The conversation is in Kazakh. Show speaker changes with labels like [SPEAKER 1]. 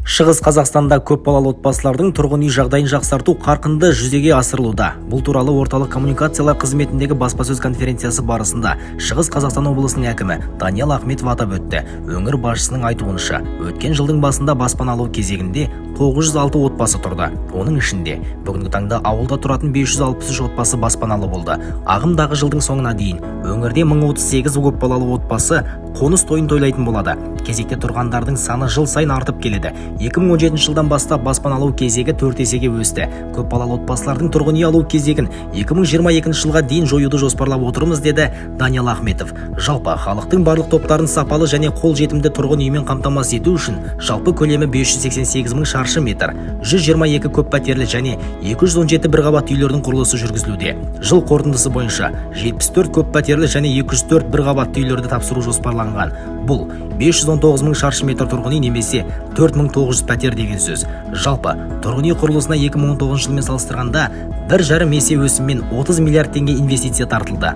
[SPEAKER 1] Шығыс Қазақстанда көпбалалы отбасылардың тұрғын үй жағдайын жақсарту қарқынды жүзеге асырылуда. Бұл туралы орталық коммуникациялар қызметіндегі баспасөз конференциясы барысында Шығыс Қазақстан облысының әкімі Даниал Ахметов атап өтті. Өңір басшысының айтуынша, өткен жылдың басында баспана алу кезегінде 906 отбасы тұрды. Оның ішінде бүгінгі таңда ауылда тұратын 563 отбасы баспаналы болды. Ағымдағы жылдың соңына дейін өңірде 1038 көпбалалы отбасы қоныс тойын тойлайтын болады. Кезекте тұрғандардың саны жыл сайын артып келеді. 2017 жылдан бастап баспана алу кезегі 4 есеге өсті. Көпбалалы отбасылардың тұрғын үй алу кезегін 2022 жылға дейін жоюды жоспарлап отырмыз, деді Даниал Ахметов. Жалпы халықтың барлық топтарын сапалы және қолжетімді тұрғын үймен қамтамасыз ету үшін жалпы көлемі 588 мың шаршы метр, 122 көп пәтерлі және 217 бір қабатты үйлердің құрылысы жүргізілуде. Жыл қорытындысы бойынша 74 көп пәтерлі және 204 бір қабатты үйлерді тапсыру жоспарланған. Бұл 519 мың шаршы метр тұрғын үй немесе 4900 пәтер деген сөз. Жалпы тұрғын үй құрылысына 2019 жылмен салыстырғанда 1,5 есе өсіммен 30 миллиард теңге инвестиция тартылды.